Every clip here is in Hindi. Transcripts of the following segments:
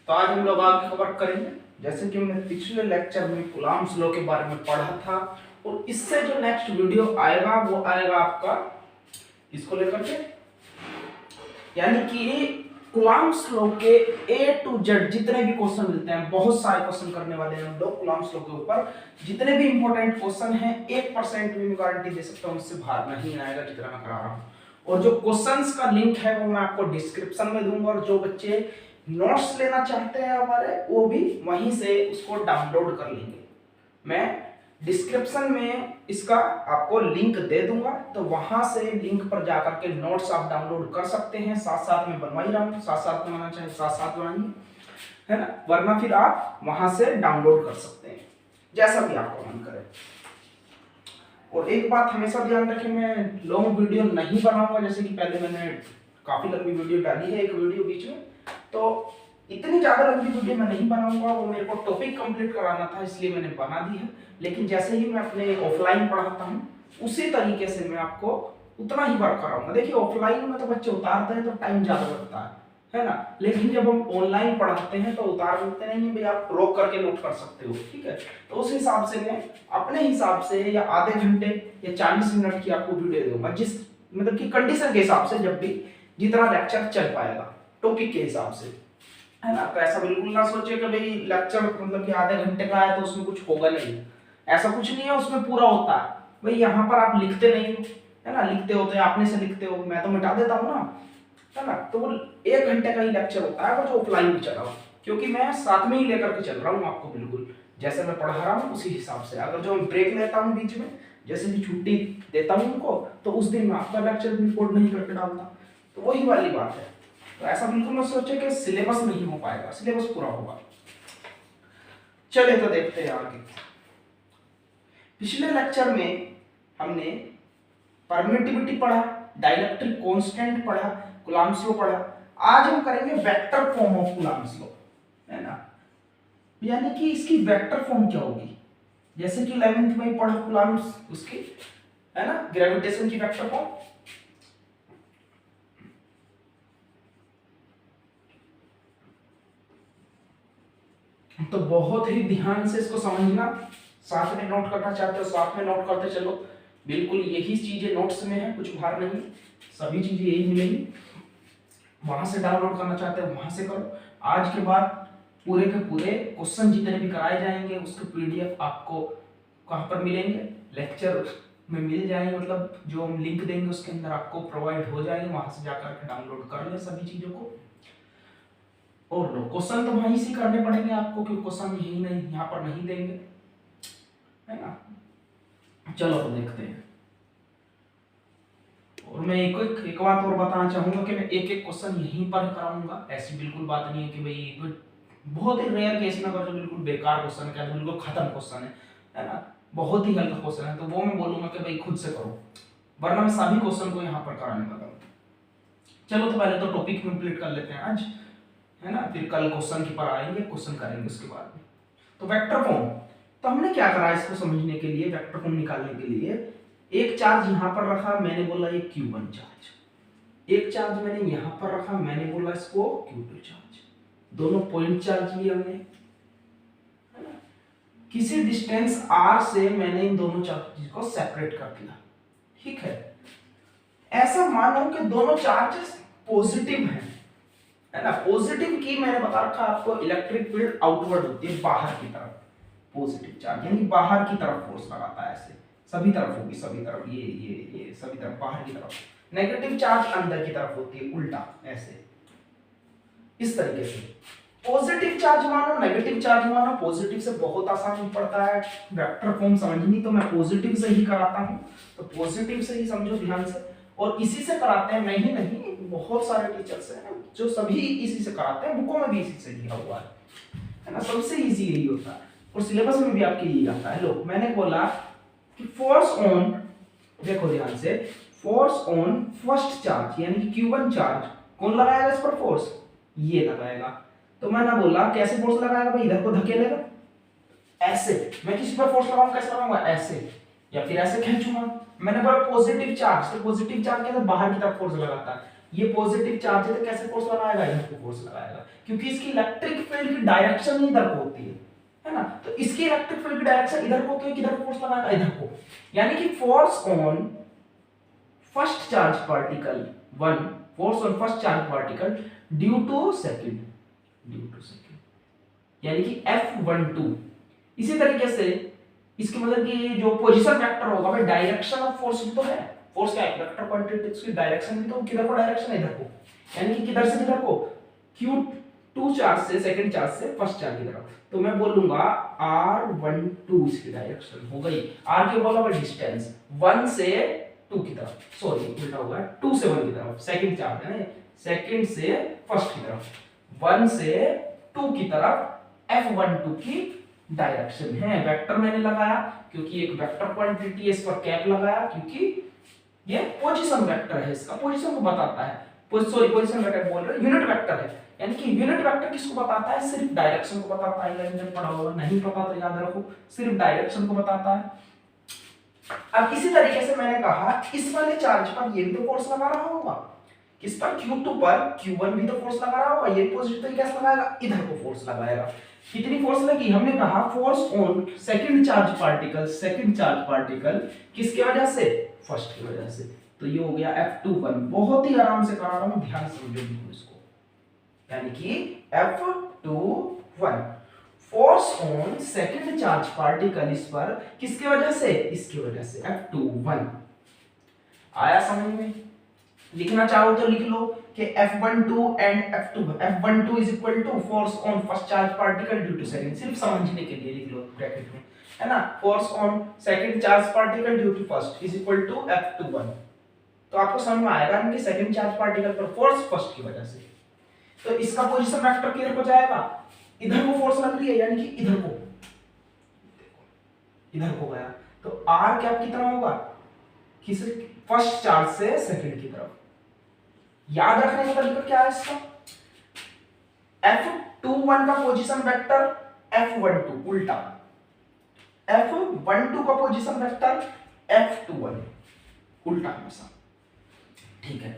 तो आज हम लोग आगे कवर करेंगे, जैसे कि हमने पिछले लेक्चर में कूलम्ब्स लॉ के बारे में पढ़ा था, और इससे जो नेक्स्ट वीडियो आएगा वो आएगा आपका इसको लेकर के, यानी कि कूलम्ब्स लॉ के A to Z जितने भी क्वेश्चन मिलते हैं, बहुत सारे क्वेश्चन करने वाले हैं हम लोग कूलम्ब्स लॉ के ऊपर। जितने भी इंपॉर्टेंट क्वेश्चन हैं 1% भी मैं गारंटी दे सकता हूँ उससे बाहर नहीं आएगा जितना मैं करा रहा हूँ। और जो क्वेश्चंस का लिंक है वो मैं आपको डिस्क्रिप्शन में दूंगा, और जो बच्चे नोट्स लेना चाहते हैं हमारे वो भी वहीं से उसको डाउनलोड कर लेंगे। मैं डिस्क्रिप्शन में इसका आपको लिंक दे दूंगा, तो वहां से लिंक पर जाकर के नोट्स आप डाउनलोड कर सकते हैं। साथ साथ में बनवा ही रहा हूँ, साथ साथ बनाना चाहे साथ साथ बनाइए, है ना, वरना फिर आप वहां से डाउनलोड कर सकते हैं जैसा भी आपको मन करे। और एक बात हमेशा ध्यान रखें, मैं लॉन्ग वीडियो नहीं बनाऊंगा, जैसे कि पहले मैंने काफी लंबी वीडियो डाली है, एक वीडियो बीच में, तो इतनी ज्यादा लंबी वीडियो मैं नहीं बनाऊंगा। वो मेरे को टॉपिक कंप्लीट कराना था इसलिए मैंने बना दी है, लेकिन जैसे ही मैं अपने ऑफलाइन पढ़ाता हूँ उसी तरीके से मैं आपको उतना ही वर्क कराऊंगा। देखिए ऑफलाइन में तो बच्चे उतारते हैं तो टाइम ज्यादा लगता है ना, लेकिन जब हम ऑनलाइन पढ़ाते हैं तो उतार देते नहीं है भाई, आप रोक करके नोट कर सकते हो, ठीक है। तो उस हिसाब से मैं अपने हिसाब से या आधे घंटे या 40 मिनट की आपको वीडियो दूंगा, जिस मतलब कि कंडीशन के हिसाब से, जब भी जितना लेक्चर चल पाएगा टॉपिक के हिसाब से, है ना। तो ऐसा बिल्कुल ना सोचे कि भाई लेक्चर मतलब कि आधे घंटे का है तो उसमें कुछ होगा नहीं, ऐसा कुछ नहीं है, उसमें पूरा होता है भाई। यहाँ पर आप लिखते नहीं हो, है ना, लिखते होते हैं आपने से लिखते हो, मैं तो मिटा देता हूँ ना, है ना। तो वो 1 घंटे का ही लेक्चर होता है वो जो ऑफलाइन में चला हुआ, क्योंकि मैं साथ में ही लेकर के चल रहा हूँ आपको, बिल्कुल जैसे मैं पढ़ा रहा हूँ उसी हिसाब से। अगर जो ब्रेक लेता हूँ बीच में, जैसे कि छुट्टी देता हूँ उनको, तो उस दिन मैं आपका लेक्चर भी रिकॉर्ड नहीं करके डालता, तो वही वाली बात है। तो ऐसा बिल्कुल मत सोचे कि सिलेबस नहीं हो पाएगा, सिलेबस पूरा होगा। चलिए तो देखते हैं आगे। पिछले लेक्चर में हमने परमिटिविटी पढ़ा, डाइलेक्ट्रिक कांस्टेंट पढ़ा, कूलम्ब्स लॉ पढ़ा। आज हम करेंगे vector form of Coulomb's law, है ना, यानी कि इसकी वेक्टर फॉर्म क्या होगी, जैसे कि 11th में पढ़ा कूलम्ब्स उसकी, है ना, ग्रेविटेशन की वेक्टर फॉर्म। तो बहुत ही ध्यान से इसको समझना, साथ में नोट करना चाहते हो साथ में नोट करते चलो, बिल्कुल यही चीजें नोट्स में है, कुछ बाहर नहीं, सभी चीजें यही मिलेंगी। वहां से डाउनलोड करना चाहते हो वहां से करो। आज के बाद पूरे के पूरे क्वेश्चन जितने भी कराए जाएंगे उसके पीडीएफ आपको कहां पर मिलेंगे, लेक्चर में मिल जाएंगे, मतलब जो हम लिंक देंगे उसके अंदर आपको प्रोवाइड हो जाएंगे, वहां से जाकर के डाउनलोड कर ले सभी चीजों को। और लो क्वेश्चन तो वहीं से करने पड़ेंगे आपको, क्योंकि क्वेश्चन यही नहीं यहाँ पर नहीं देंगे, है ना। चलो तो देखते हैं। और मैं एक बात और बताना चाहूंगा कि मैं एक एक क्वेश्चन यहीं पर कराऊंगा, ऐसी बिल्कुल बात नहीं है कि भाई बहुत ही रेयर केस में अगर जो बिल्कुल बेकार क्वेश्चन है, बिल्कुल खत्म क्वेश्चन है ना, बहुत ही हल्का क्वेश्चन है, तो वो मैं बोलूंगा कि भाई खुद से करो, वरना मैं सभी क्वेश्चन को यहाँ पर कराने वाला हूँ। चलो तो पहले तो टॉपिक कंप्लीट कर लेते हैं आज, है ना, फिर कल क्वेश्चन के पर आएंगे, क्वेश्चन करेंगे उसके बाद में। तो वेक्टर फॉर्म, तो हमने क्या करा इसको समझने के लिए, वेक्टर फॉर्म निकालने के लिए, एक चार्ज यहां पर रखा, मैंने बोला ये Q1 चार्ज, एक चार्ज मैंने यहां पर रखा, मैंने बोला इसको Q2 चार्ज, दोनों पॉइंट चार्ज लिए हमने, है ना। किसी डिस्टेंस r से मैंने इन दोनों चार्ज को सेपरेट कर दिया, ठीक है। ऐसा मानो कि दोनों चार्जेस पॉजिटिव हैं, है ना। पॉजिटिव की मैंने बता रखा आपको, इलेक्ट्रिक फील्ड आउटवर्ड होती है, बाहर की तरफ, पॉजिटिव चार्ज यानी बाहर की तरफ फोर्स लगाता है, ऐसे सभी तरफ होगी, सभी तरफ, ये सभी तरफ बाहर की तरफ। नेगेटिव चार्ज अंदर की तरफ होती है, उल्टा ऐसे, इस तरीके से। पॉजिटिव चार्ज मानो, नेगेटिव चार्ज मानो, पॉजिटिव से बहुत आसान पड़ता है वेक्टर फॉर्म समझनी, तो मैं पॉजिटिव से ही कराता हूं, तो पॉजिटिव से ही समझो ध्यान से। और इसी से कराते हैं, मैं ही नहीं, बहुत सारे टीचर्स हैं जो सभी इसी से कराते हैं, बुकों में भी इसी से लिखा हुआ है ना, सबसे इजी यही होता है, और सिलेबस में भी आपके यही आता है। लो मैंने बोला कि फोर्स ऑन, देखो ध्यान से, फोर्स ऑन फर्स्ट चार्ज यानी कि Q1 चार्ज, कौन लगाएगा इस पर फोर्स, ये लगाएगा। तो मैंने बोला कैसे फोर्स लगाएगा भाई, इधर को धकेलेगा, ऐसे। मैं किसी पर फोर्स लगाऊंगा, कैसे लगाऊंगा, ऐसे, या फिर ऐसे खींचूंगा। मैंने बोला पॉजिटिव चार्ज, तो पॉजिटिव चार्ज कैसे बाहर की तरफ फोर्स लगाता है, ये पॉजिटिव चार्ज है तो कैसे फोर्स लगाएगा, इधर को फोर्स लगाएगा, क्योंकि इसकी इलेक्ट्रिक फील्ड की डायरेक्शन ही इधर को होती है ना। तो इसकी इलेक्ट्रिक फील्ड की डायरेक्शन इधर को होती है, किधर फोर्स लगाएगा, इधर को। यानी कि force on first charge particle 1, force on first charge particle due to second, यानी कि F12। इसी तरीके से इसकी मतलब कि जो पोजीशन वेक्टर होगा भाई, डायरेक्शन ऑफ फोर्स भी तो है, फोर्स क्या है, वेक्टर क्वांटिटी, इसकी डायरेक्शन भी तो किधर को डायरेक्शन है, इधर को। यानी कि किधर से किधर को, Q2 चार्ज से सेकंड चार्ज से फर्स्ट चार्ज की तरफ। तो मैं बोलूंगा R12 इसकी डायरेक्शन हो गई। R के बोला भाई डिस्टेंस 1 से 2 की तरफ, सॉरी उल्टा होगा, 2 से 1 की तरफ, सेकंड चार्ज है ना, सेकंड से फर्स्ट की तरफ, 1 से 2 की तरफ F12 की डायरेक्शन है। वेक्टर मैंने लगाया क्योंकि एक वेक्टर क्वांटिटी है, इस पर कैप लगाया क्योंकि ये पोजीशन वेक्टर है, इसका पोजीशन को बताता है। सॉरी पोजीशन वेक्टर बोल रहे, यूनिट वेक्टर है। यानी कि यूनिट वेक्टर किसको बताता है, सिर्फ डायरेक्शन को बताता है। अगर पढ़ा होगा, नहीं पता तो याद रखो, सिर्फ डायरेक्शन को बताता है। अब इसी तरीके से मैंने कहा इस वाले चार्ज पर ये भी तो फोर्स लगा रहा होगा, किस पर, Q2 पर Q1 भी तो फोर्स लगा रहा होगा, ये पॉजिटिव तो कैसे लगाएगा, इधर को फोर्स लगाएगा। कितनी फोर्स लगी, हमने कहा force on second charge particle किसके वजह से, फर्स्ट की वजह से। तो ये हो गया F21। बहुत ही आराम से करा रहा हूं, ध्यान से समझो इसको। यानी कि F21 force on second charge particle, इस पर किसके वजह से, इसकी वजह से, F21। आया समझ में? लिखना चाहो तो लिख लो कि F12 and F12 is equal to force on first charge particle due to second, सिर्फ समझने के लिए लिख लो ब्रैकेट में, है ना। Force on second charge particle due to first is equal to F21। तो आपको समझ में आएगा कि सेकंड चार्ज पार्टिकल पर फोर्स फर्स्ट की वजह से। तो इसका पोजीशन वेक्टर किधर को जाएगा, इधर को फोर्स लग रही है, यानी कि इधर को, इधर को गया। तो R कैप कितना होगा, किस फर्स्ट चार्ज से सेकंड की तरफ। याद रखने का तरीका क्या है इसका, F21 का पोजीशन वेक्टर F12 उल्टा, F12 का पोजीशन वेक्टर F21 उल्टा हमेशा, ठीक है।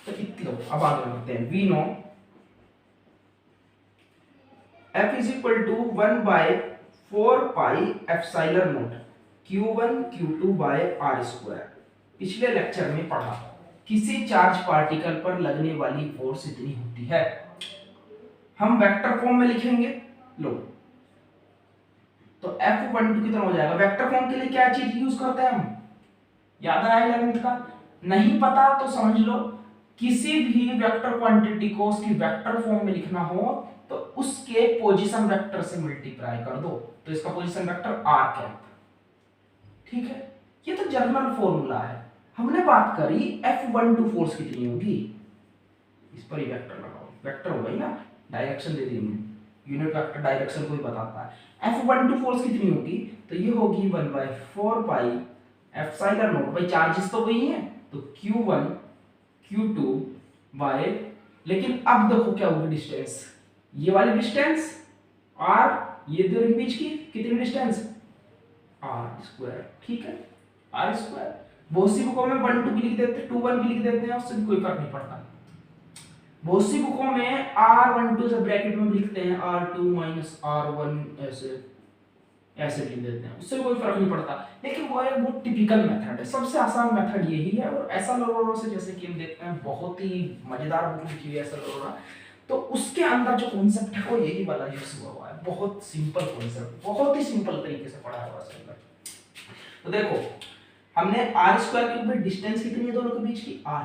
तो इतना अब आगे बढ़ते हैं। We know F is equal to 1 by 4 pi epsilon naught Q1 Q2 by R square. पिछले लेक्चर में पढ़ा किसी चार्ज पार्टिकल पर लगने वाली फोर्स इतनी होती है। हम वेक्टर फॉर्म में लिखेंगे, लो तो F12 कितना हो जाएगा। वेक्टर फॉर्म के लिए क्या चीज यूज करते हैं हम, याद आया 11th का, नहीं पता तो समझ लो। किसी भी वेक्टर क्वांटिटी को उसकी वेक्टर फॉर्म में लिखना हो तो उसके पोजीशन वेक्टर से मल्टीप्लाई कर दो, तो इसका पोजीशन वेक्टर r कैप, ठीक है। ये तो जनरल फॉर्मूला है। हमने बात करी F12 फोर्स कितनी होगी, इस पर ही वेक्टर लगाओ, वेक्टर हो गई ना, डायरेक्शन दे दी हमने, यूनिट वेक्टर डायरेक्शन को ही बताता है। F12 फोर्स कितनी होगी, तो ये होगी 1/4 पाई एप्सिलॉन नॉट, भाई चार्जेस तो वही हैं, तो Q1 Q2 बाय, लेकिन अब देखो क्या होगी डिस्टेंस, ये वाली डिस्टेंस r, ये दोनों के बीच की कितनी डिस्टेंस, r स्क्वायर, ठीक है, r स्क्वायर। बहुत सी बुकों में 1 2 भी लिख देते हैं, 2 1 भी लिख देते हैं, उससे भी कोई फर्क नहीं पड़ता। बहुत सी बुकों में r12 से ब्रैकेट में लिखते हैं r2 r1, ऐसे लिख देते हैं, उससे कोई फर्क नहीं पड़ता। लेकिन वो एक बहुत टिपिकल मेथड है, सबसे आसान मेथड यही है। और ऐसा लोरोरो से जैसे कि हम देखते हैं, बहुत ही मजेदार बुक लिखी हुई है ऐसा लोरोरो, तो उसके अंदर जो कॉन्सेप्ट है वो यही वाला यूज हुआ है। बहुत सिंपल कॉन्सेप्ट, बहुत ही सिंपल तरीके से पढ़ा हुआ है। तो देखो हमने r स्क्वायर के ऊपर डिस्टेंस कितनी है दोनों के बीच की, r,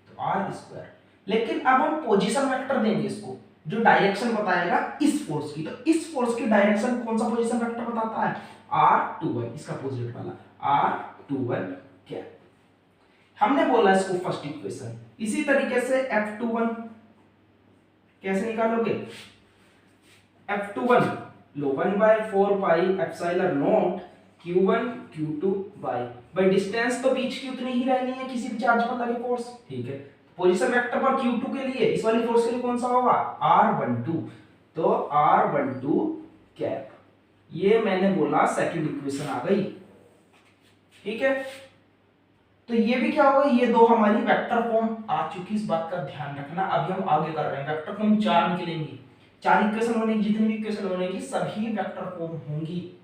तो r स्क्वायर। लेकिन अब हम पोजीशन वेक्टर देंगे इसको, जो डायरेक्शन बताएगा इस फोर्स की, तो इस फोर्स की डायरेक्शन कौन सा पोजीशन वेक्टर बताता है, r21, इसका अपोजिट वाला r21 क्या, हमने बोला इसको फर्स्ट इक्वेशन। इसी तरीके से F21 कैसे निकालोगे, F21 low 1/4 pi epsilon naught Q1 Q2 by distance तो बीच की उतनी ही रहनी है किसी भी चार्ज पर लगे फोर्स, ठीक है। पोजीशन वेक्टर पर Q2 के लिए, इस वाली फोर्स के लिए कौन सा होगा, R12, तो R12 कैप। ये मैंने बोला सेकंड इक्वेशन आ गई, ठीक है। तो ये भी क्या होगा, ये दो हमारी वेक्टर फॉर्म आ चुकी, इस बात का ध्यान रखना। अभी हम आगे कर रहे हैं, वेक्टर फॉर्म 4 निकलेंगी, 4 इक्वेशन होने की, जितनी भी इक्वेशन होने की सभी वेक्टर फॉर्म होंगी।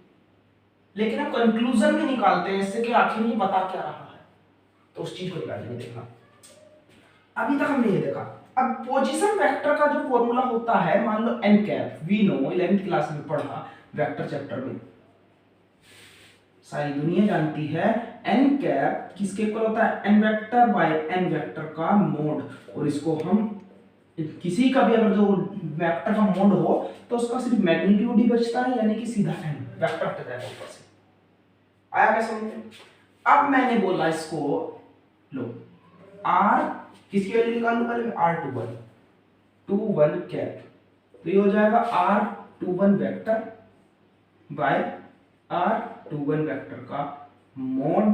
लेकिन हम कंक्लूजन भी निकालते हैं इससे कि आखिर ये बता क्या रहा है, तो उस चीज को निकालेंगे। देखना अभी तक हमने ये देखा। अब पोजीशन वेक्टर का जो फॉर्मूला होता है, मान लो n cap, we know 11th class में पढ़ा वेक्टर चैप्टर में, सारी दुनिया जानती है एन कैप किसके इक्वल होता है, n vector by n vector का मोड। और इसको हम किसी का भी अगर जो वेक्टर का मोड हो तो उसका सिर्फ मैग्नीट्यूड ही बचता है, यानी कि सीधा एन वेक्टर हट जाएगा ऊपर से। आया क्या समझ में? अब मैंने बोला इसको लो आर किसकी वैल्यू निकाल लो पहले, R21 कैप, तो ये हो जाएगा R21 vector by R21 vector का मोड।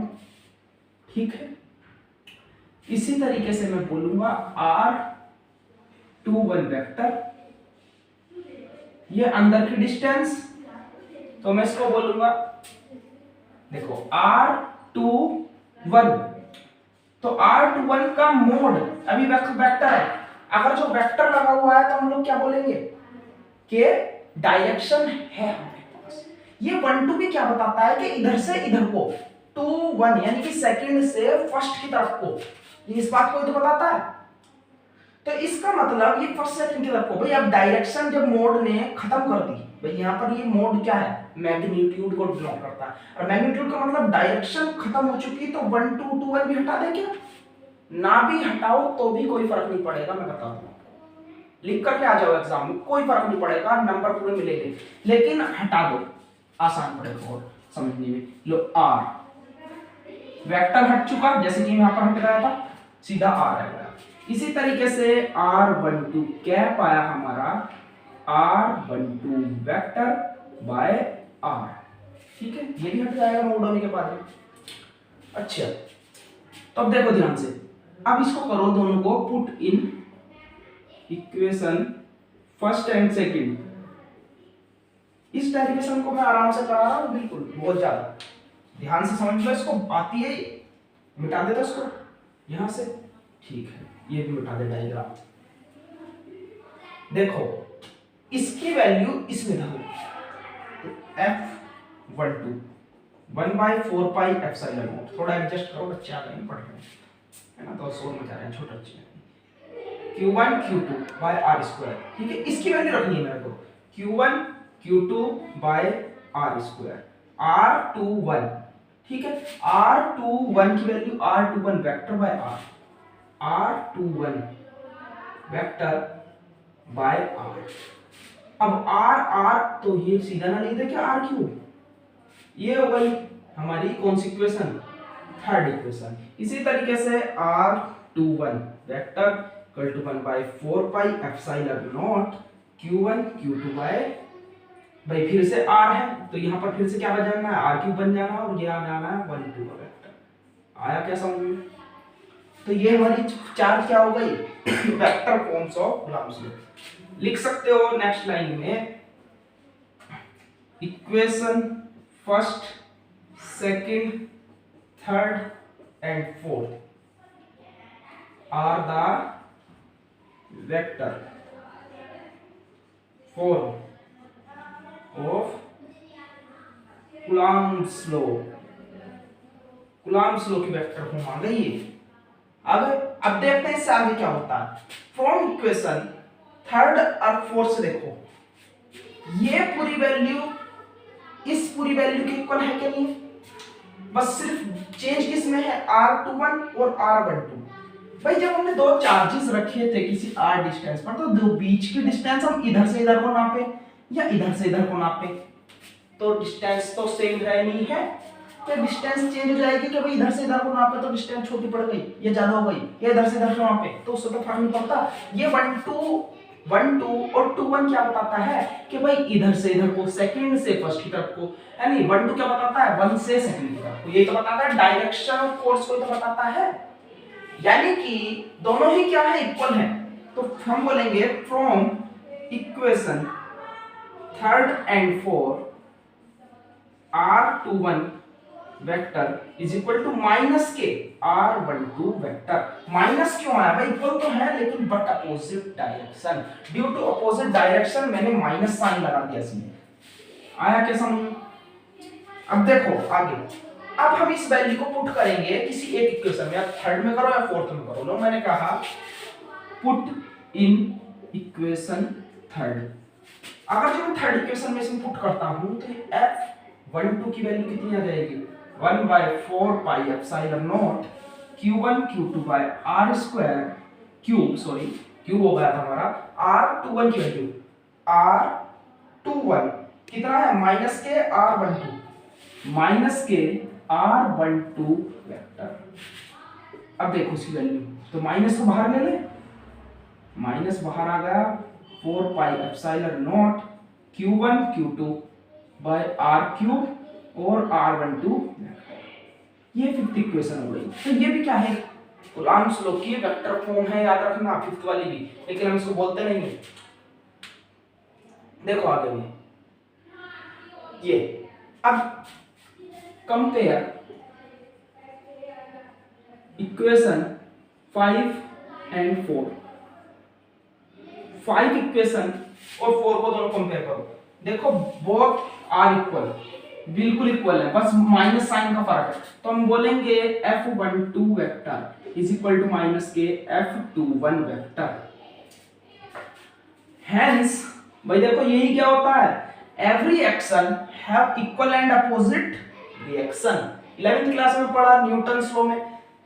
ठीक है, इसी तरीके से मैं बोलूंगा R21 वेक्टर, ये अंदर की डिस्टेंस, तो मैं इसको बोलूंगा, देखो R21, तो R21 का मोड अभी वेक्टर है। अगर जो वेक्टर लगा हुआ है तो हम लोग क्या बोलेंगे कि डायरेक्शन है हमारे पास। ये 1 2 भी क्या बताता है कि इधर से इधर को 2 1 यानी कि सेकंड से फर्स्ट की तरफ को, ये इस बात को तो बताता है। तो इसका मतलब ये फर्स्ट सेकंड की तरफ को, भाई अब डायरेक्शन जब मोड ने खत्म कर दी, भाई यहाँ पर ये मोड क्या है, मैग्नीट्यूड को डिनोट करता है, और मैग्नीट्यूड का मतलब डायरेक्शन खत्म हो चुकी, तो 1 2 2 1 भी हटा दे क्या, ना भी हटाओ तो भी कोई फर्क नहीं पड़ेगा। मैं बता दूं, लिख करके आ जाओ एग्जाम में, कोई फर्क नहीं पड़ेगा, नंबर पूरे मिलेंगे, लेकिन हटा दो, आसान पड़ेगा और समझने में। लो आर वेक्टर हट चुका, जैसे कि यहां पर हट रहा था, सीधा आर आएगा। इसी तरीके से R12 कैप आया हमारा R12 वेक्टर बाय R। ठीक है, ये भी हट जाएगा मोड होने के बाद में। अच्छा, तो अब देखो ध्यान से, अब इसको करो, दोनों को put in equation first and second. इस डेरिवेशन को मैं आराम से करा रहा हूं, बिल्कुल बहुत ज्यादा ध्यान से समझ लो, इसको आती है, मिटा देता इसको यहां से। ठीक है, ये भी मिटा दे डायग्राम। देखो इसकी वैल्यू इसमें डालो, तो F12 1/4 पाई एप्सिलॉन नॉट। थोड़ा एडजस्ट करो, बच्चे आ गए पढ़ रहे हैं, है ना, तो शोर मचा रहे हैं छोटे बच्चे। Q1 Q2 by R square. ठीक है, इसकी वैल्यू रखनी है मेरे को, Q1 Q2 by R square, R21। ठीक है, R21 की value R21 vector by R, R21 vector by R। अब R तो ये सीधा ना लिख दे क्या, R3, ये हो गई हमारी कौन सी इक्वेशन, थर्ड इक्वेशन। इसी तरीके से R21 vector equal to 1/4 pi epsilon naught Q1 Q2 by, भाई फिर से R है तो यहाँ पर फिर से क्या बन जाना है, R3 बन जाना है, और ये आ जाना है 1 2 का वेक्टर। आया क्या समझ में? तो ये हमारी 4 क्या हो गई, vector forms of Coulomb's law. लिख सकते हो नेक्स्ट लाइन में, equation first second third and fourth are the vector form of Coulomb's law. Coulomb's law की वेक्टर फॉर्म आ गई है। अब देखते हैं इससे आगे क्या होता है। फ्रॉम इक्वेशन थर्ड और फोर्थ से देखो, ये पूरी वैल्यू इस पूरी वैल्यू के इक्वल है क्या नहीं, बस सिर्फ चेंज किसमें है, R21 और R12। भाई जब हमने दो चार्जेस रखे थे किसी r डिस्टेंस पर, तो दो बीच की डिस्टेंस हम इधर से इधर को नापे या इधर से इधर को नापे, तो डिस्टेंस तो सेम है नहीं है, तो डिस्टेंस चेंज हो जाएगी कि भाई इधर से इधर को नापे तो डिस्टेंस छोटी पड़ गई, ये ज्यादा हो गई, ये इधर से इधर को नापे तो उससे तो फर्क नहीं पड़ता। ये 1 2 और 2 1 क्या बताता है कि भाई इधर से इधर को, सेकंड से फर्स्ट की तरफ को, यानी 1 2 क्या बताता है, 1 से सेकंड की तरफ को, ये तो बताता है डायरेक्शन ऑफ फोर्स को, तो बताता है, यानी कि दोनों ही क्या है, इक्वल है। तो हम बोलेंगे from equation third and fourth R21 vector is equal to minus के r12 वेक्टर। माइनस क्यों आया भाई, इक्वल तो है लेकिन but opposite direction, due to opposite direction मैंने माइनस साइन लगा दिया इसमें। आया क्या समझ में? अब देखो आगे, अब हम इस वैल्यू को पुट करेंगे किसी एक इक्वेशन में, या थर्ड में करो या फोर्थ में करो। लो मैंने कहा पुट इन इक्वेशन थर्ड। अगर जो मैं थर्ड इक्वेशन में इसमें पुट करता हूं तो f12 की वैल्यू कितनी आ जाएगी, 1/4 pi epsilon naught q1 q2 by r square cube, sorry cube हो गया था हमारा, r21 की वैल्यू r21 कितना है, माइनस के r12, माइनस के r12 वेक्टर। अब देखो इसकी वैल्यू, तो माइनस को बाहर ले ले, माइनस बाहर आ गया, 4 pi epsilon naught q1 q2 by r cube और r12 ये फिफ्थ इक्वेशन हो गई। तो ये भी क्या है, कूलॉम्स लॉ की वेक्टर फॉर्म है, याद रखना फिफ्थ वाली भी, लेकिन हम इसको बोलते नहीं है। देखो आगे भी ये, अब कंपेयर इक्वेशन 5 एंड 4, 5 इक्वेशन और 4 को दोनों कंपेयर करो। देखो बोथ आर इक्वल, बिल्कुल इक्वल है, बस माइनस साइन का फर्क है। तो हम बोलेंगे f12 vector is equal to minus के f21 वेक्टर। हेंस भाई देखो यही क्या होता है, every action have equal and opposite reaction. 11th class में पढ़ा न्यूटन्स लॉ में,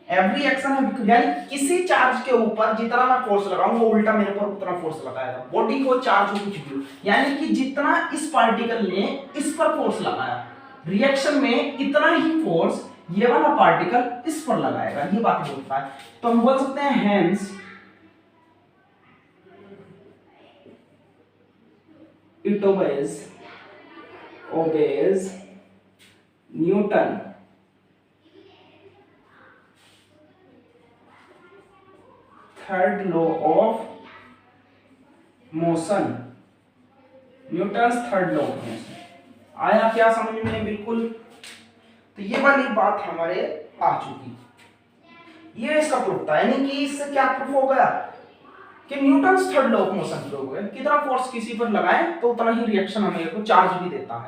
एवरी एक्शन है, यानी किसी चार्ज के ऊपर जितना मैं फोर्स लगाऊंगा वो उल्टा मेरे पर उतना फोर्स लगाएगा। बॉडी को चार्ज हो कुछ भी, यानी कि जितना इस पार्टिकल ने इस पर फोर्स लगाया, रिएक्शन में इतना ही फोर्स ये वाला पार्टिकल इस पर लगाएगा, ये बात बोलता है। तो हम बोल सकते हैं hence it obeys Newton third law of motion, Newton's third law of motion. आया क्या समझ में? बिल्कुल। तो ये वाली बात हमारे आ चुकी, ये इसका प्रूफ था, यानी कि इससे क्या प्रूफ हो गया कि Newton's third law of motion proof हो गया। कितना फोर्स किसी पर लगाएं तो उतना ही रिएक्शन हमें को चार्ज भी देता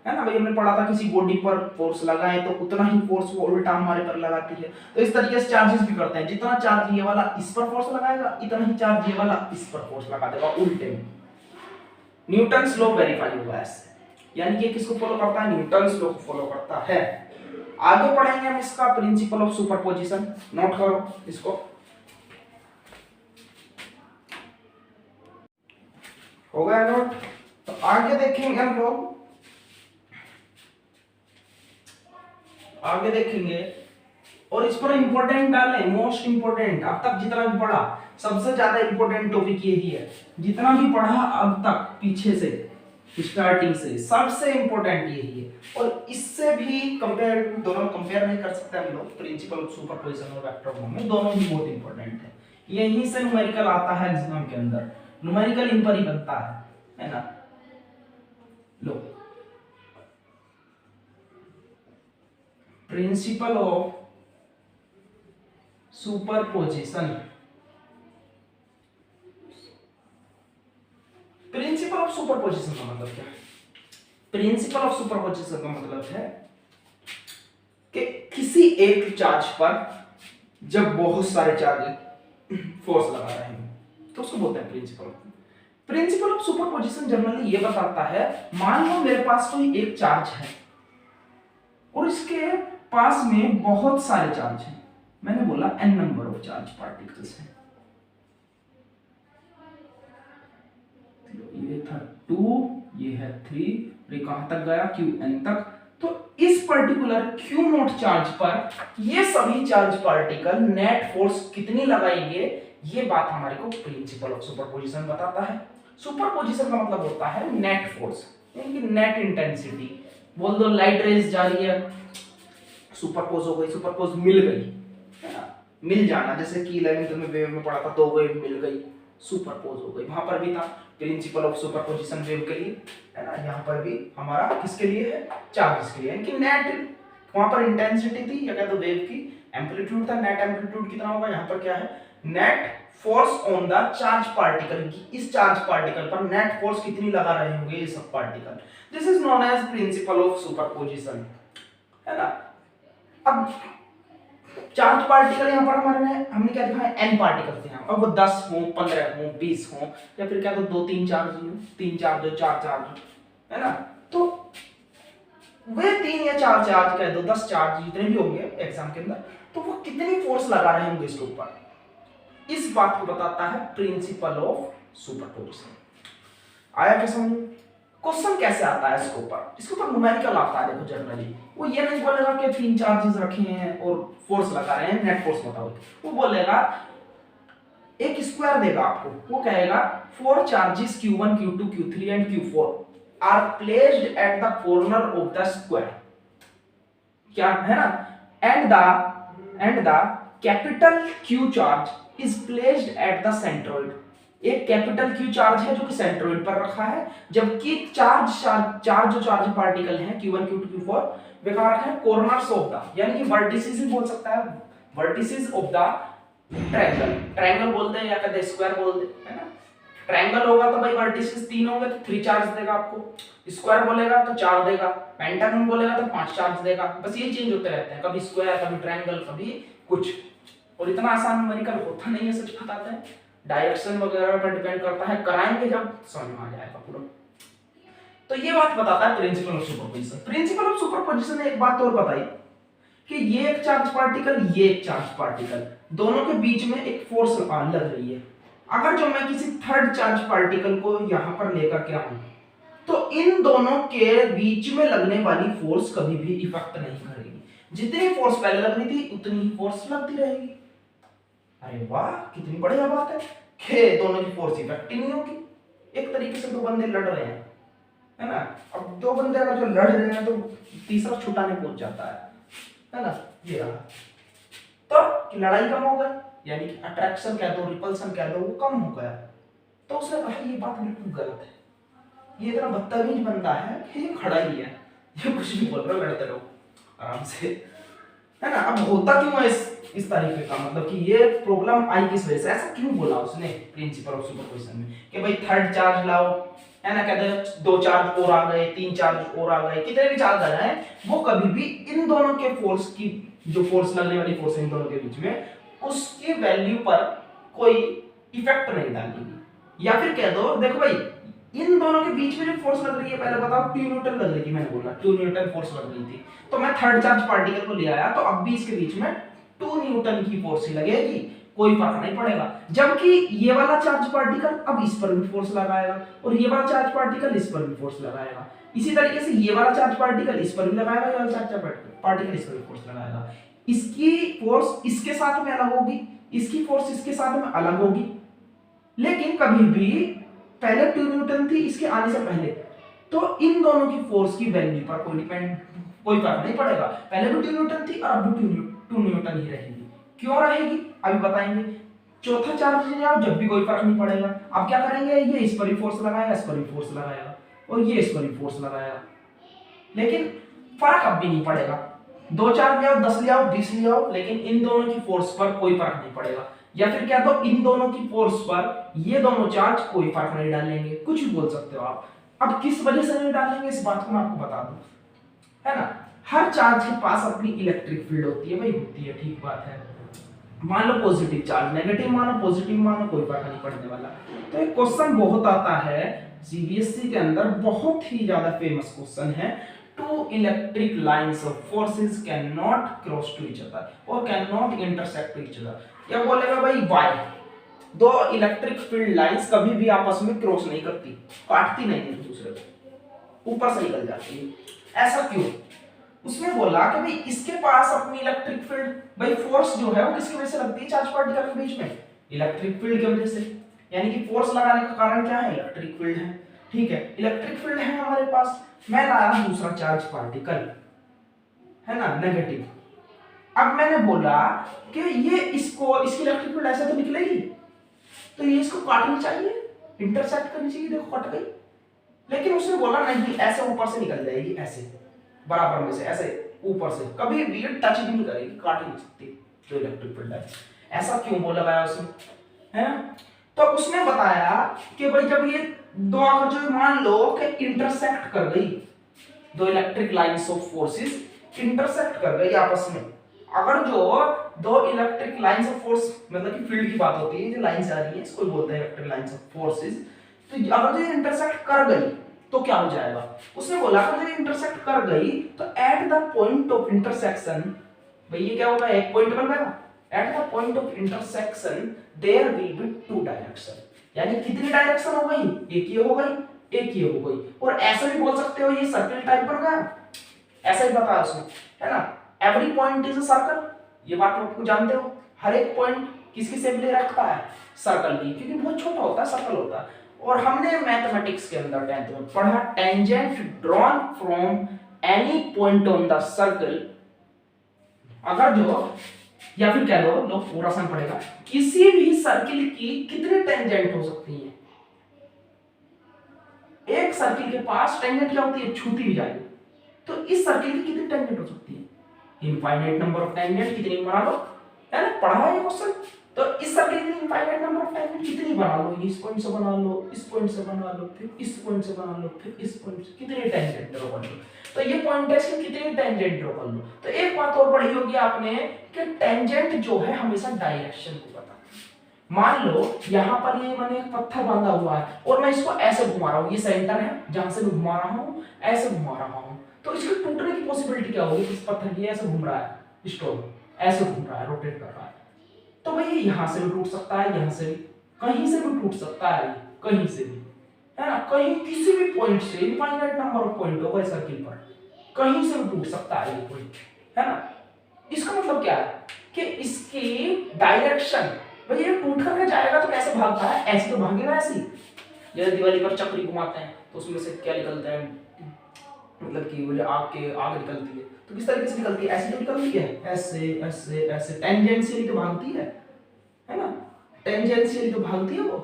है ना भाई। हमने पढ़ा था किसी बॉडी पर फोर्स लगाएं तो उतना ही फोर्स वो उल्टा हमारे पर लगाती है। तो इस तरीके से चार्जेस भी करते हैं, जितना चार्ज ये वाला इस पर फोर्स लगाएगा इतना ही चार्ज ये वाला इस पर फोर्स लगा देगा उल्टे में। न्यूटन्स लॉ वेरीफाई हुआ है इससे, यानी कि किसको फॉलो करता है, न्यूटन्स लॉ को फॉलो करता है। आगे पढ़ेंगे हम इसका प्रिंसिपल ऑफ सुपरपोजिशन, नोट करो इसको। हो गया नोट? तो आगे देखेंगे हम लोग, आगे देखेंगे और इस पर इंपॉर्टेंट डालें, मोस्ट इंपॉर्टेंट अब तक जितना भी पढ़ा सबसे ज्यादा इंपॉर्टेंट टॉपिक यही है। जितना भी पढ़ा अब तक पीछे से स्टार्टिंग से सबसे इंपॉर्टेंट यही है। और इससे भी कंपेयर, दोनों कंपेयर नहीं कर सकते हम लोग, प्रिंसिपल ऑफ सुपरपोजिशन और वेक्टर फॉर्म में दोनों ही बहुत इंपॉर्टेंट है। यहीं से न्यूमेरिकल आता है एग्जाम के अंदर, न्यूमेरिकल इन पर ही बनता है ना। लो principle of superposition, principle of superposition का मतलब क्या है? प्रिंसिपल ऑफ सुपरपोजिशन का मतलब है कि किसी एक चार्ज पर जब बहुत सारे चार्ज फोर्स लगा रहे हैं तो उसको बोलते हैं principle. Principle of superposition generally ये बताता है, मान लो मेरे पास कोई एक चार्ज है और इसके पास में बहुत सारे चार्ज हैं, मैंने बोला n number of charge particles हैं। ये था 2, ये है 3, ये कहां तक गया, qn तक। तो इस पर्टिकुलर q नॉट चार्ज पर ये सभी चार्ज पार्टिकल नेट फोर्स कितनी लगाएंगे, ये बात हमारे को प्रिंसिपल ऑफ सुपरपोजिशन बताता है। सुपरपोजिशन का मतलब होता है नेट फोर्स, यानी कि नेट इंटेंसिटी। बोल दो लाइट रेज जा रही है, सुपरपोज हो गई, सुपरपोज मिल गई, है ना, मिल जाना, जैसे कि 11th में वेव में पढ़ा था, दो वेव मिल गई, सुपरपोज हो गई। वहां पर भी था प्रिंसिपल ऑफ सुपरपोजिशन वेव के लिए, है ना। यहाँ पर भी हमारा किसके लिए है, चार्जेस के लिए, यानी कि नेट वहां पर इंटेंसिटी थी या कह दो वेव की, एम्पलीट्यूड था, नेट एम्पलीट्यूड कितना होगा, यहाँ पर क्या है, net force on the charge particle की, इस चार्ज पार्टिकल पर नेट फोर्स कितनी लगा रहे होंगे ये सब particle, this is known as principle of superposition, है ना। अब चार्ज पार्टिकल यहाँ पर हमारे में हमने क्या दिखाया, एन पार्टिकल थे यहाँ, अब वो 10 हो, 15 हो, 20 हो, या फिर क्या तो 2-3 चार्ज हो, 3 चार्ज हो, 4 चार्ज हो, है ना। तो वे 3 या 4 चार्ज कह दो, 10 चार्ज जितने भी होंगे एग्जाम के अंदर, तो वो कितनी फोर्स लगा रहे होंगे इसके ऊपर, इस बात को बताता है प्रिंसिपल ऑफ सुपरपोजिशन। आया क्या समझ? क्वेश्चन कैसे आता है इसके ऊपर न्यूमेरिकल आता है। देखो जनरली वो ये नहीं बोलेगा कि 3 चार्जेस रखे हैं और फोर्स लगा रहे हैं, नेट फोर्स बताओ, वो बोलेगा एक स्क्वायर देगा आपको, वो कहेगा 4 charges Q1 Q2 Q3 and Q4 are placed at the corner of the square, क्या है ना, and the capital Q charge is placed at the centroid, एक कैपिटल Q चार्ज है जो कि सेंट्रोइड पर रखा है, जबकि चार्ज पार्टिकल हैं Q1 Q2 Q4 वे कहां रखे हैं, कॉर्नर्स ऑफ द, यानी कि वर्टिसेस भी बोल सकता है, वर्टिसेस ऑफ द ट्रायंगल बोलते हैं या कहते हैं स्क्वायर बोलते हैं, है ना। ट्रायंगल होगा तो भाई वर्टिसेस 3 होंगे तो 3 चार्ज देगा आपको, स्क्वायर बोलेगा तो 4 देगा, पेंटागन बोलेगा तो 5 चार्ज देगा, बस ये चेंज होते रहते हैं, कभी स्क्वायर कभी ट्रायंगल कभी कुछ, और इतना आसान न्यूमेरिकल होता नहीं है, सच बताते हैं, डायरेक्शन वगैरह पर डिपेंड करता है, कराएंगे जब समझ में आ जाएगा पूरा। तो ये बात बताता है principal of superposition. Principle of superposition ने एक बात और बताई कि ये एक चार्ज पार्टिकल, ये एक चार्ज पार्टिकल, दोनों के बीच में एक फोर्स लग रही है, अगर जो मैं किसी थर्ड चार्ज पार्टिकल को यहां पर लेकर के आऊं तो इन दोनों के बीच में लगने वाली फोर्स कभी भी इफेक्ट नहीं करेगी, जितनी फोर्स पहले लग रही थी उतनी ही फोर्स लगती रहेगी। अरे वाह कितनी बढ़िया बात है कि दोनों की फोर्स इफेक्ट ही नहीं होगी, एक तरीके से 2 बंदे लड़ रहे हैं, है ना। अब 2 बंदे अगर जो लड़ रहे हैं तो तीसरा छुटाने पहुंच जाता है ना। ये रहा तो लड़ाई कम हो गई, यानी कि अट्रैक्शन कह दो, रिपल्सन कह दो, वो कम हो गया। तो उसने कहा ये बात बिल्कुल गलत है, ये इतना बदतमीज बंदा है कि ये खड़ा ही है, ये कुछ नहीं बोल रहा, लड़ते रहो आराम से, है ना। अब होता क्यों है इस तरीके का, मतलब कि ये प्रॉब्लम आई किस वजह से, ऐसा क्यों बोला उसने प्रिंसिपल ऑफ सुपरपोजिशन में कि भाई थर्ड चार्ज लाओ, है ना, कहते 2 चार्ज और आ गए, 3 चार्ज और आ गए, कितने भी चार्ज आ जाए वो कभी भी इन दोनों के फोर्स की, जो फोर्स लगने वाली फोर्स है इन दोनों के बीच में, उसकी वैल्यू पर कोई इफेक्ट नहीं डालेगी। या फिर कह दो देखो भाई इन दोनों के बीच में जो फोर्स लग रही है, पहले बताओ 2 न्यूटन लग रही थी, मैंने बोला 2 न्यूटन फोर्स लग रही थी, तो मैं थर्ड चार्ज पार्टिकल को ले आया तो अब भी इसके बीच में 2 न्यूटन की फोर्स ही लगेगी, कोई फर्क नहीं पड़ेगा। जबकि ये वाला चार्ज पार्टिकल अब इस पर भी फोर्स लगाएगा और ये वाला चार्ज पार्टिकल इस पर भी फोर्स लगाएगा, इसी तरीके से ये वाला चार्ज पार्टिकल इस पर भी लगाएगा, ये वाला चार्ज पार्टिकल इस पर भी फोर्स लगाएगा, इसकी फोर्स इसके साथ में अलग होगी, इसकी फोर्स इसके साथ में अलग होगी, लेकिन कभी भी पहले 2 न्यूटन थी इसके आने से पहले, तो इन दोनों की फोर्स की वैल्यू पर कोई फर्क नहीं पड़ेगा, पहले भी 2 न्यूटन थी और अब भी 2 न्यूटन ही रहेगी। क्यों रहेगी अभी बताएंगे। चौथा चार्ज ले आओ जब भी कोई फर्क नहीं पड़ेगा, अब क्या करेंगे, ये इस पर भी फोर्स लगाएगा, इस पर भी फोर्स लगाएगा और ये इस पर भी फोर्स लगाएगा, लेकिन फर्क अब भी नहीं पड़ेगा। 2 चार्ज ले आओ, 10 ले आओ, 20 ले आओ, लेकिन इन दोनों की फोर्स पर कोई फर्क नहीं पड़ेगा। या फिर क्या तो इन दोनों की फोर्स पर ये दोनों चार्ज कोई फर्क नहीं डालेंगे, कुछ भी बोल सकते हो आप। अब किस वजह से नहीं डालेंगे इस बात को मैं आपको बता दूं, है ना। हर चार्ज के पास अपनी इलेक्ट्रिक फील्ड होती है भाई, होती है, ठीक बात है। मान लो पॉजिटिव चार्ज, नेगेटिव मानो पॉजिटिव मानो, कोई फर्क नहीं पड़ने वाला। तो एक क्वेश्चन बहुत आता है सीबीएसई के अंदर, बहुत ही ज्यादा फेमस क्वेश्चन है, 2 electric lines of forces cannot cross to each other or cannot intersect to each other। क्या बोलेगा भाई वाई, 2 इलेक्ट्रिक फील्ड लाइंस कभी भी आपस में क्रॉस नहीं करती, काटती नहीं एक दूसरे को, ऊपर से निकल जाती है, ऐसा क्यों। उसने बोला कि भाई इसके पास अपनी इलेक्ट्रिक फील्ड, भाई फोर्स जो है वो किसकी वजह से लगती है चार्ज पार्टिकल के बीच में, इलेक्ट्रिक फील्ड की वजह से, यानी कि फोर्स लगाने का कारण क्या है, इलेक्ट्रिक फील्ड है, ठीक है। इलेक्ट्रिक फील्ड है हमारे पास, मैं लाया दूसरा चार्ज पार्टिकल, है ना, नेगेटिव। अब मैंने बोला कि ये इसकी इलेक्ट्रिक फील्ड ऐसे तो निकलेगी, तो ये इसको काटनी चाहिए, इंटरसेक्ट करनी चाहिए, देखो कट गई। लेकिन उसने बोला नहीं, ऐसे ऊपर से निकल जाएगी, ऐसे बराबर में से ऐसे ऊपर से, कभी भी टच भी नहीं करेगी, काट ही नहीं सकती जो इलेक्ट्रिक फील्ड है। ऐसा क्यों बोला गया उसने, है ना? तो उसने बताया कि भाई जब ये दो अगर जो मान लो कि इंटरसेक्ट कर गई, दो electric lines of forces intersect कर गई आपस में, अगर जो दो इलेक्ट्रिक लाइंस ऑफ फोर्स मतलब कि फील्ड की बात होती है, जो लाइंस आ रही है इसको बोलते हैं इलेक्ट्रिक लाइंस ऑफ फोर्सेस, तो अगर जो इंटरसेक्ट कर गई तो क्या हो जाएगा? उसने बोला अगर जो इंटरसेक्ट कर गई तो at the point of intersection, भाई ये क्या होगा, एक पॉइंट बन गया, at the point of intersection there will be two direction, यानी कितनी डायरेक्शन हो गई, एक ही हो गई, एक ही हो गई। और ऐसे भी बोल सकते हो ये सर्कल टाइप बन गया, ऐसा ही बताया उसने, है ना? Every point is a circle, ये बात आपको जानते हो, हर एक पॉइंट किसकी शेप ले रखता है, सर्कल की, क्योंकि बहुत छोटा होता है, सर्कल होता है। और हमने मैथमेटिक्स के अंदर 10th में पढ़ा tangent drawn from any point on the circle, अगर जो या फिर कह लो लो पूरा सन पड़ेगा, किसी भी सर्किल की कितनी टेंजेंट हो सकती है, एक सर्किल के पास टेंजेंट क्या होती है, छूती भी जाएगी, तो इस सर्किल की कितनी टेंजेंट हो सकती है, इनफाइनाइट नंबर ऑफ टेंजेंट, कितनी बना लो, है ना, पढ़ा है ये क्वेश्चन। तो इस सर्किल की इनफाइनाइट नंबर ऑफ टेंजेंट कितनी बना लो, इस पॉइंट से बना लो, इस पॉइंट से बना लो, फिर इस पॉइंट से बना लो, फिर इस पॉइंट से, कितनी टेंजेंट ड्रॉ कर लो, तो ये पॉइंट है इसकी कितनी टेंजेंट ड्रॉ कर लो। तो एक बात और पढ़ी होगी आपने कि टेंजेंट जो है हमेशा डायरेक्शन को बताता है। मान लो यहाँ पर ये मैंने एक पत्थर बांधा हुआ है और मैं इसको ऐसे घुमा रहा हूँ, ये सेंटर है जहां से मैं घुमा रहा हूँ, ऐसे घुमा रहा हूँ, तो इसके टूटने की पॉसिबिलिटी क्या होगी, इस पत्थर की ऐसे घूम रहा है, स्टोन ऐसे घूम रहा है, रोटेट कर रहा है, तो भाई यहां से भी टूट सकता है, यहां से भी, कहीं से भी टूट सकता है, कहीं से भी, है ना, कहीं किसी भी पॉइंट से, इनफाइनाइट नंबर ऑफ पॉइंट होगा सर्किल पर, कहीं से भी टूट सकता है ये पॉइंट, है ना। इसका मतलब क्या है कि इसकी डायरेक्शन, भाई ये टूट करके जाएगा तो कैसे भागता है, ऐसे तो भागेगा ऐसे ही, जैसे दिवाली पर चक्री घुमाते हैं तो उसमें से क्या निकलता है, मतलब कि वो जो आग निकलती है, तो किस तरीके से निकलती है, ऐसे तो निकलती है, ऐसे ऐसे ऐसे टेंजेंशियली तो भागती है ना, टेंजेंशियली तो भागती है वो।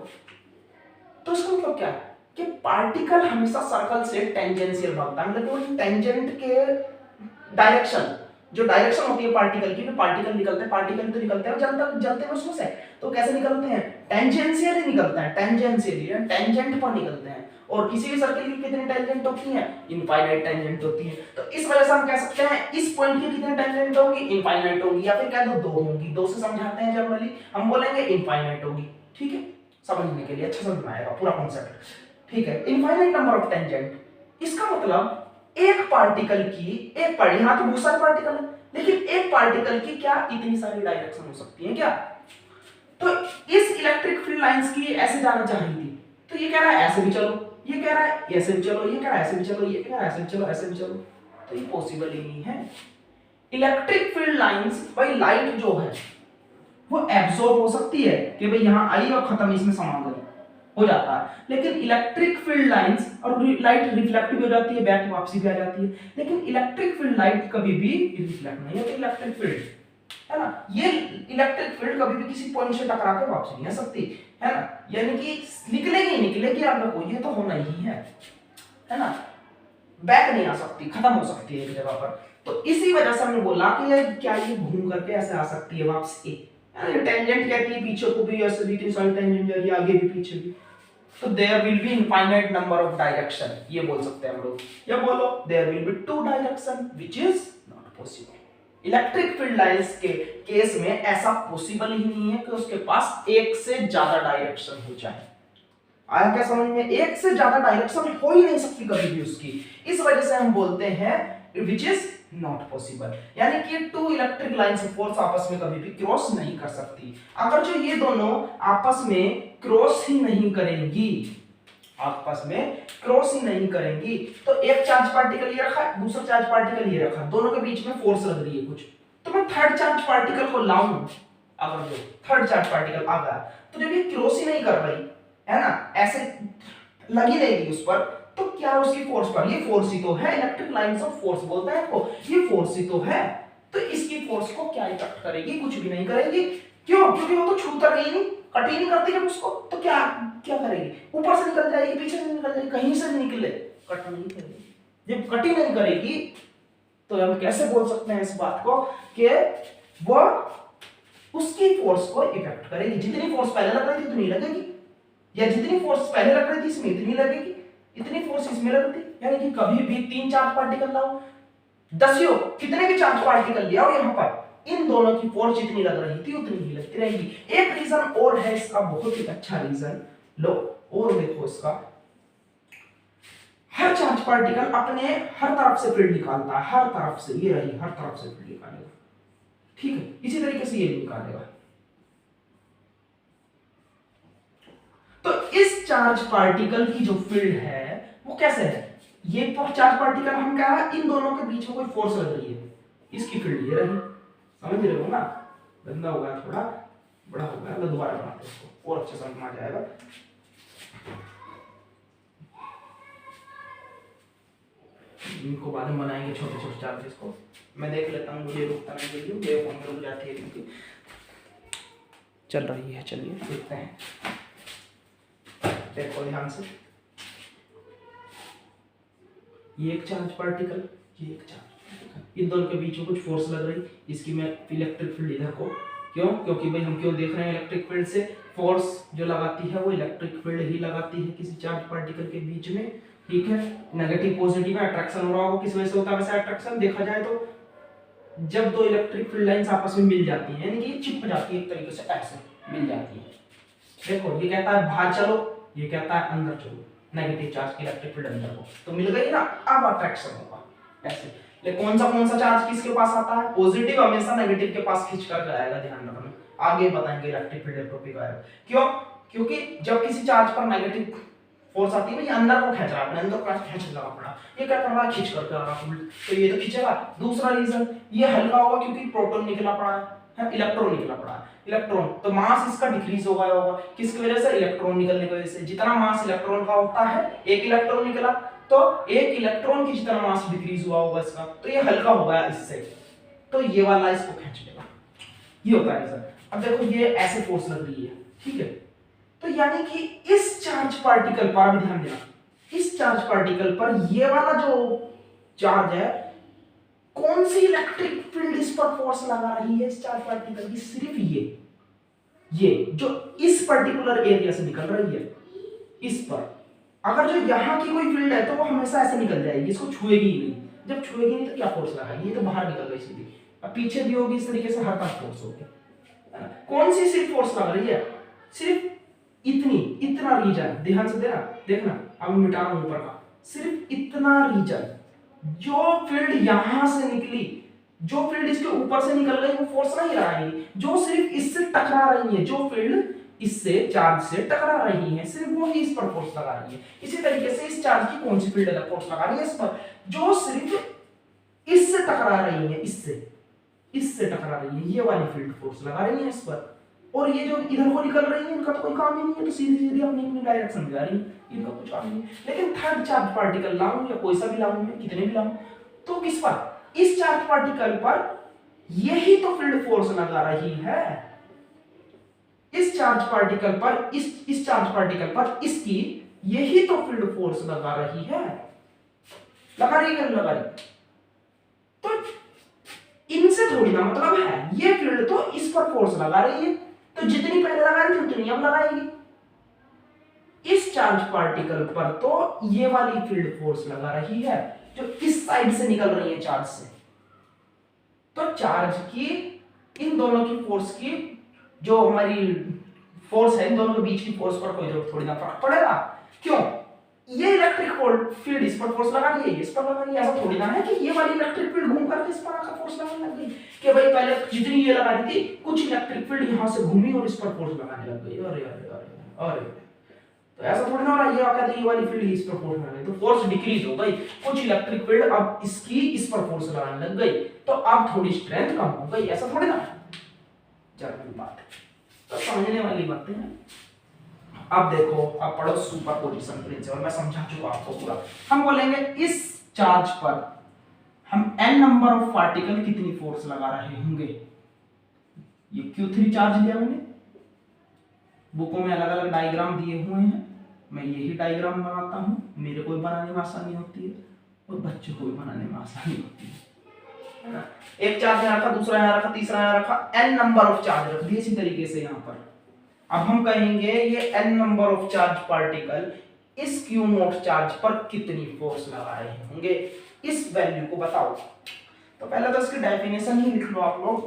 तो इसका मतलब क्या है कि पार्टिकल हमेशा सर्कल से टेंजेंशियल भागता है, मतलब वो टेंजेंट के डायरेक्शन, जो डायरेक्शन होती है पार्टिकल की, पार्टिकल तो निकलते हैं जलते हैं उसमें से, तो कैसे निकलते हैं, टेंजेंशियली निकलते हैं, टेंजेंशियली टेंजेंट पर निकलते हैं। और किसी भी सर्किल की कितनी टेंजेंट होती है, इनफाइनाइट टेंजेंट होती है। तो इस वजह से हम कह सकते हैं इस पॉइंट की कितनी टेंजेंट होगी, इनफाइनाइट होगी, या फिर कह दो 2 होंगी, 2 से समझाते हैं जनरली, हम बोलेंगे इनफाइनाइट होगी, ठीक है, समझने के लिए अच्छा समझ में आएगा पूरा कॉन्सेप्ट, ठीक है। इनफाइनाइट नंबर ऑफ टेंजेंट, इसका मतलब एक पार्टिकल की, एक पार्टिकल, यहां तो बहुत सारे पार्टिकल है, लेकिन एक पार्टिकल की क्या इतनी सारी डायरेक्शन हो सकती है क्या। तो इस इलेक्ट्रिक फील्ड लाइंस की ऐसे जाना चाह रही थी, तो ये कह रहा है ऐसे भी चलो, ये कह रहा है ऐसे भी चलो, ये कह रहा है ऐसे भी चलो, ये कह रहा है ऐसे भी चलो, ऐसे भी चलो, तो ये पॉसिबल ही नहीं है। इलेक्ट्रिक फील्ड लाइंस, भाई लाइट जो है वो एब्जॉर्ब हो सकती है कि भाई यहां आई और खत्म, इसमें समा गई, हो जाता है, लेकिन इलेक्ट्रिक फील्ड लाइंस और लाइट रिफ्लेक्टिव हो जाती है, बैक वापसी भी आ जाती है, लेकिन इलेक्ट्रिक फील्ड लाइट कभी भी रिफ्लेक्ट नहीं होती, इलेक्ट्रिक फील्ड, है ना, ये इलेक्ट्रिक फील्ड कभी भी किसी पॉइंट से टकरा के वापस नहीं आ सकती, है ना, यानी कि निकलेगी आप लोग को, ये तो होना ही है ना, बैक नहीं आ सकती, खत्म हो सकती है एक जगह पर। तो इसी वजह से हमने बोला कि ये क्या ये घूम करके ऐसे आ सकती है वापस, ये टेंजेंट कहती है पीछे को भी, ऐसे भी इतनी सारी टेंजेंट जा रही है, आगे भी पीछे भी, तो there will be infinite number of direction, ये बोल सकते हैं हम लोग, या बोलो there will be 2 direction which is not possible. Electric field lines के केस में ऐसा पॉसिबल ही नहीं है कि उसके पास एक से ज्यादा डायरेक्शन हो जाए। आया क्या समझ में, एक से ज्यादा डायरेक्शन हो ही नहीं सकती कभी भी उसकी, इस वजह से हम बोलते हैं व्हिच इज नॉट पॉसिबल, यानी कि 2 इलेक्ट्रिक लाइंस ऑफ फोर्स आपस में कभी भी क्रॉस नहीं कर सकती। अगर जो ये दोनों आपस में क्रॉस ही नहीं करेंगी, आपस में क्रॉस ही नहीं करेंगी, तो एक चार्ज पार्टिकल ये रखा है, दूसरा चार्ज पार्टिकल ये रखा, दोनों के बीच में फोर्स लग रही है कुछ, तो मैं थर्ड चार्ज पार्टिकल को लाऊं, अगर जो थर्ड चार्ज पार्टिकल आ गया, तो जब ये क्रॉस ही नहीं कर रही है ना, ऐसे लगी रहेगी उस पर, तो क्या उसकी फोर्स पर, ये फोर्स ही तो है, इलेक्ट्रिक लाइंस ऑफ फोर्स बोलते हैं इसको, ये फोर्स ही तो है, तो इसकी फोर्स को क्या इफेक्ट करेगी, कुछ भी नहीं करेगी, क्यों, क्योंकि वो तो छूता ही नहीं, कट ही नहीं करती जब उसको, तो क्या क्या करेगी, ऊपर से निकल जाएगी, पीछे से निकल जाएगी, कहीं से भी निकले, कट नहीं करेगी, जब कट ही नहीं करेगी तो हम कैसे बोल सकते हैं इस बात को कि वो उसकी फोर्स को इफेक्ट करेगी। जितनी फोर्स पहले लग रही थी उतनी लगेगी, या जितनी फोर्स पहले लग रही थी इसमें इतनी लगेगी, इतनी फोर्स इसमें लगती। यानी कि कभी भी 3 चार्ज पार्टिकल लाओ, दसियों कितने भी चार्ज पार्टिकल ले आओ, यहां पर इन दोनों की फोर्स जितनी लग रही थी उतनी ही लगती रहेगी। एक रीजन और है इसका, बहुत ही अच्छा रीजन लो और देखो इसका। हर चार्ज पार्टिकल अपने हर तरफ से फील्ड निकालता है, हर तरफ से, ये रही हर तरफ से फील्ड निकालेगा, ठीक है। इसी तरीके से ये निकालेगा। तो इस चार्ज पार्टिकल की जो फील्ड है वो कैसे है, ये चार्ज पार्टिकल हम क्या है, इन दोनों के बीच में कोई फोर्स लग रही है, इसकी फील्ड ये रही, समझ रहे हो ना। गंदा हो गया, थोड़ा बड़ा हो गया, तो दोबारा बनाते हैं इसको और अच्छे समझ में आ जाएगा। इनको बाद में बनाएंगे छोटे छोटे चार्जेस को। मैं देख लेता हूँ, मुझे रुकता नहीं, वीडियो ये फोन में रुक जाती है क्योंकि चल रही है। चलिए देखते हैं, देखो ध्यान से। ये एक चार्ज पार्टिकल, ये एक चार्ज पार्टिकल, इन दोनों के बीच में कुछ फोर्स लग रही, इसकी मैं इलेक्ट्रिक फील्ड इधर को, क्यों, क्योंकि भाई हम क्यों देख रहे हैं, इलेक्ट्रिक फील्ड से फोर्स जो लगाती है वो इलेक्ट्रिक फील्ड ही लगाती है किसी चार्ज पार्टिकल के बीच में, ठीक है। नेगेटिव पॉजिटिव में अट्रैक्शन हो रहा होगा, किस वजह से होता है वैसे अट्रैक्शन, देखा जाए तो जब दो इलेक्ट्रिक फील्ड लाइंस आपस में मिल जाती हैं, यानी कि चिपक जाती है एक तरीके से, ऐसे मिल जाती है। देखो ये कहता है बाहर चलो, ये कहता है अंदर चलो, नेगेटिव चार्ज की इलेक्ट्रिक फील्ड अंदर को, तो मिल गई ना, अब अट्रैक्शन होगा ऐसे। लेकिन कौन सा चार्ज किसके पास आता है, पॉजिटिव हमेशा नेगेटिव के पास खींच कर आएगा, ध्यान रखना। आगे बताएंगे इलेक्ट्रिक फील्ड एंट्रोपी आएगा क्यों, क्योंकि जब किसी चार्ज पर नेगेटिव फोर्स आती है, ये अंदर को खींच रहा है, अंदर को खींच रहा अपना, ये क्या कर रहा है, खींच करके आ रहा है, तो ये तो खींचेगा। दूसरा रीजन ये हल्का होगा क्योंकि प्रोटॉन निकला पड़ा है, इलेक्ट्रॉन निकला पड़ा है, इलेक्ट्रॉन, तो मास इसका डिक्रीज हो गया होगा, किसकी वजह से, इलेक्ट्रॉन निकलने की वजह से। जितना मास इलेक्ट्रॉन का होता है, एक इलेक्ट्रॉन निकला तो एक इलेक्ट्रॉन की जितना मास डिक्रीज हुआ होगा इसका, तो ये हल्का हो गया इससे, तो ये वाला इसको खींच लेगा, ये होता है सर। अब देखो ये ऐसे फोर्स लग रही है, ठीक है, तो यानी कि इस चार्ज पार्टिकल पर भी ध्यान देना, इस चार्ज पार्टिकल पर ये वाला जो चार्ज है, कौन सी इलेक्ट्रिक फील्ड इस पर फोर्स लगा रही है इस चार्ज पार्टिकल की, सिर्फ ये जो इस पर्टिकुलर एरिया से निकल रही है, इस पर। अगर जो यहां की कोई फील्ड है तो वो हमेशा ऐसे निकल जाएगी, इसको छुएगी ही नहीं, जब छुएगी नहीं तो क्या फोर्स लगाएगी, ये तो बाहर निकल गई सीधी, अब पीछे भी होगी, इस तरीके से हर पास फोर्स होगी। कौन सी सिर्फ फोर्स लग रही है, सिर्फ इतना रीजन, ध्यान से देखना, अब मिटा रहा हूं ऊपर का, सिर्फ इतना रीजन, जो फील्ड यहां से निकली, जो फील्ड इसके ऊपर से निकल गई वो फोर्स नहीं लगाएगी, जो सिर्फ इससे टकरा रही है, जो फील्ड इससे चार्ज से टकरा रही है, सिर्फ वो ही इस पर फोर्स लगा रही है। इसी तरीके से इस चार्ज की कौन सी फील्ड अलग फोर्स लगा रही है इस पर, जो सिर्फ इससे टकरा रही है, इससे टकरा रही है, ये वाली फील्ड फोर्स लगा रही है इस पर। और ये जो इधर को निकल रही है इनका तो कोई काम ही नहीं है, तो सीधी सीधी अपनी डायरेक्शन में जा रही है, इनका कुछ काम नहीं। लेकिन थर्ड चार्ज पार्टिकल लाऊं या कोई सा भी लाऊं, मैं कितने भी लाऊं, तो किस पर, इस चार्ज पार्टिकल पर यही तो फील्ड फोर्स लगा रही है, इस चार्ज पार्टिकल पर, इस चार्ज पार्टिकल पर इसकी यही तो फील्ड फोर्स लगा रही है, लगा रही है, लगा रही। तो इनसे थोड़ी ना मतलब है, ये फील्ड तो इस पर फोर्स लगा रही है, तो जितनी पहले लगा रही थी उतनी अब लगाएगी। इस चार्ज पार्टिकल पर तो ये वाली फील्ड फोर्स लगा रही है जो इस साइड से निकल रही है चार्ज से, तो चार्ज की इन दोनों की फोर्स की, जो हमारी फोर्स है इन दोनों के बीच की फोर्स पर कोई थोड़ी ना फर्क पड़ेगा, क्यों, ये इलेक्ट्रिक फील्ड इस पर फोर्स लगा रही है, इस पर लगा रही है, ऐसा थोड़ी ना है कि ये वाली इलेक्ट्रिक फील्ड घूम करके इस पर आकर फोर्स लगाने लग गई, कि भाई पहले जितनी ये लगा रही थी कुछ इलेक्ट्रिक फील्ड यहां से घूमी और इस पर फोर्स लगाने लग गई, अरे अरे अरे अरे, तो ऐसा थोड़ी ना हो रहा है, ये कहते हैं ये वाली फील्ड इस पर फोर्स लगा रही, तो फोर्स डिक्रीज हो गई, कुछ इलेक्ट्रिक फील्ड अब इसकी इस पर फोर्स लगाने लग गई, तो अब थोड़ी स्ट्रेंथ कम हो गई, ऐसा थोड़ी ना, जनरल बात, तो समझने वाली बातें हैं। अब देखो, अब पढ़ो सुपरपोजिशन प्रिंसिपल, मैं समझा चुका आपको पूरा। हम बोलेंगे इस चार्ज पर हम n नंबर ऑफ पार्टिकल कितनी फोर्स लगा रहे होंगे, ये Q3 चार्ज लिया मैंने, बुकों में अलग अलग डायग्राम दिए हुए हैं, मैं यही डायग्राम बनाता हूं, मेरे को बनाने में आसानी होती है और बच्चों को भी बनाने में आसानी होती है, एक चार्ज यहाँ रखा, दूसरा यहाँ रखा, तीसरा यहाँ रखा, n नंबर ऑफ चार्ज रख दिए इसी तरीके से यहाँ पर। अब हम कहेंगे ये n number of charge particle इस क्यू नॉट चार्ज पर कितनी फोर्स लगा रहे होंगे, इस वैल्यू को बताओ। तो पहले तो इसकी डेफिनेशन ही लिख लो आप लोग।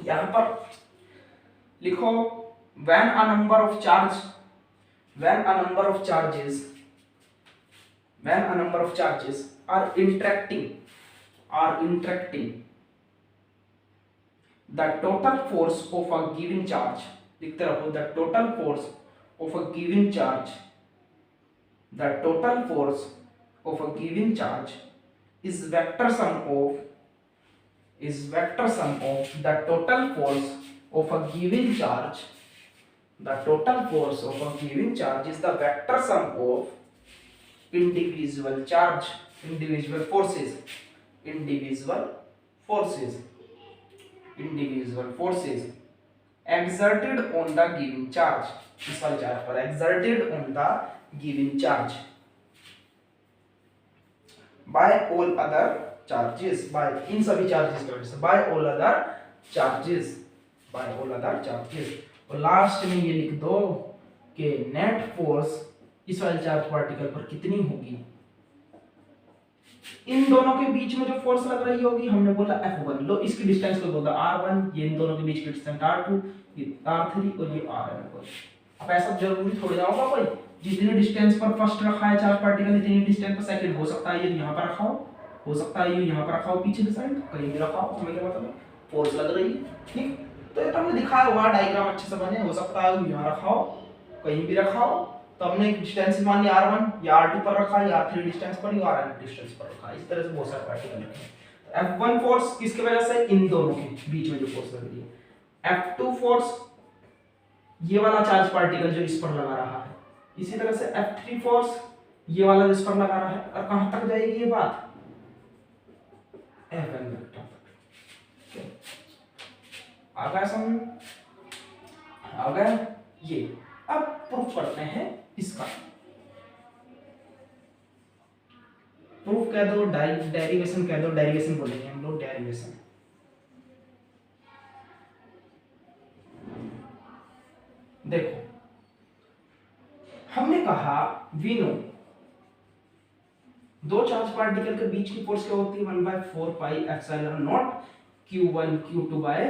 यहाँ पर लिखो when a number of charges are interacting the total force of a given charge, लिखते रहो, the total force of a given charge is vector sum of the total force of a given charge. The total force of a given charge is the vector sum of individual forces exerted on the given charge. इस वाले चार्ज पर exerted on the given charge by all other charges, by इन सभी चार्जेस की वजह से, by all other charges. और लास्ट में ये लिख दो कि नेट फोर्स इस वाले चार्ज पार्टिकल पर कितनी होगी। इन दोनों के बीच में जो फोर्स लग रही होगी हमने बोला F1, लो इसकी डिस्टेंस को बोला R1, ये इन दोनों के बीच की डिस्टेंस R2, ये R3 और ये Rn। अब ऐसा जरूरी थोड़ी ना होगा कोई जितनी डिस्टेंस पर फर्स्ट रखा है चार्ज पार्टिकल इतनी डिस्टेंस पर सेकंड हो सकता है ये यहाँ पर रखा हो सकता है ये यहाँ पर रखा हो, पीछे की साइड कहीं भी रखा हो, समझ क्या मतलब, फोर्स लग रही है। ठीक, तो ये तो हमने दिखाया हुआ डायग्राम अच्छे से बने, हो सकता है यहाँ रखा हो कहीं भी रखा हो, तो हमने एक डिस्टेंस मान लिया R1 या R2 पर रखा या R3 डिस्टेंस पर या Rn डिस्टेंस पर रखा, इस तरह से बहुत सारे पार्टिकल रखे। F1 फोर्स किसकी वजह से, इन दोनों के बीच में जो फोर्स लग रही है। F2 फोर्स ये वाला चार्ज पार्टिकल जो इस पर लगा रहा है, इसी तरह से F3 फोर्स ये वाला इस पर लगा रहा है। और कहां तक जाएगी ये बात, Fn वेक्टर तक। आ गया समझ, आ गया ये। अब प्रूफ करते हैं इसका, प्रूफ कह दो, डेरिवेशन कह दो, डेरिवेशन बोलेंगे हम लोग, डेरिवेशन। देखो हमने कहा वी नो दो चार्ज पार्टिकल के बीच की फोर्स क्या होती है, 1/4 pi epsilon naught q1 q2 by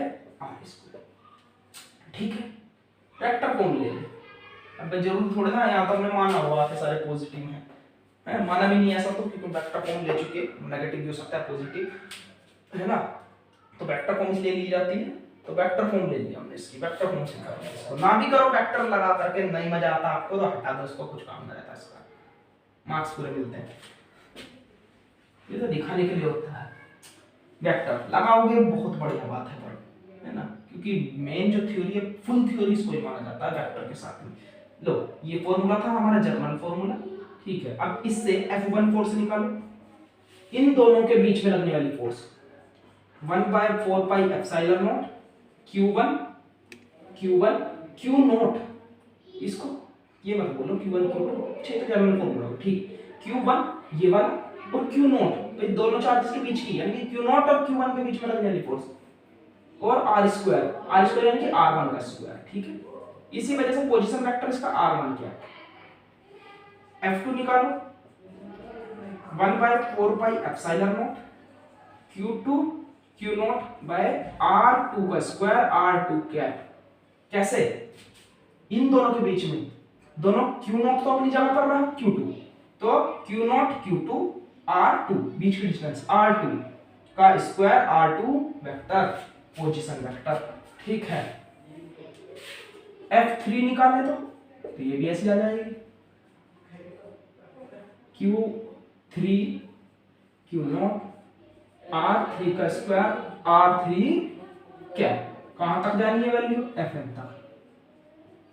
r square. ठीक है, वेक्टर फॉर्म ले ले। अब जरूर थोड़ा ना यहाँ तो हमने माना हुआ कि सारे पॉजिटिव हैं, माना भी नहीं ऐसा तो, क्योंकि वेक्टर फॉर्म ले चुके, नेगेटिव भी हो सकता है पॉजिटिव है ना, तो वेक्टर फॉर्म ले ली जाती है। तो वेक्टर फॉर्म ले लिया हमने, इसकी वेक्टर फॉर्म से करो, इसको ना भी करो वेक्टर लगा करके, नहीं मजा आता आपको तो हटा दो इसको, कुछ काम ना रहता इसका, मार्क्स पूरे मिलते हैं। ये तो दिखाने के लिए होता है, वेक्टर लगाओगे बहुत बढ़िया बात है ना, क्योंकि मेन जो थ्योरी है फुल थ्योरी इसको ही माना जाता है वेक्टर के साथ में। लो ये फॉर्मूला था हमारा जर्मन फॉर्मूला, ठीक है। अब इससे F1 फोर्स निकालो, इन दोनों के बीच में लगने वाली force 1/4 pi epsilon naught q1 q not, इसको ये मत बोलो q1 q2, ठीक है, जर्मन फॉर्मूला ठीक, q1 ये वाला और q नॉट, तो दोनों चार्जेस के बीच की, यानी कि q नॉट और q1 के बीच में लगने वाली फोर्स, और r स्क्वायर यानी कि r1 का स्क्वायर। ठीक है, इसी वजह से पोजीशन वेक्टर इसका r1 क्या है। F2 निकालो, 1/4 pi epsilon naught q2 q naught by r2 का स्क्वायर r2 कैप। कैसे, इन दोनों के बीच में, दोनों q नॉट तो अपनी जगह पर रहा q2, तो q नॉट q2 r2 बीच की डिस्टेंस r2 का square r2 vector position vector. ठीक है, F3 निकाले तो ये भी ऐसी आ जाएगी, q3 q नॉट r3 का स्क्वायर r3 क्या, कहां तक जानी है वैल्यू, Fn तक।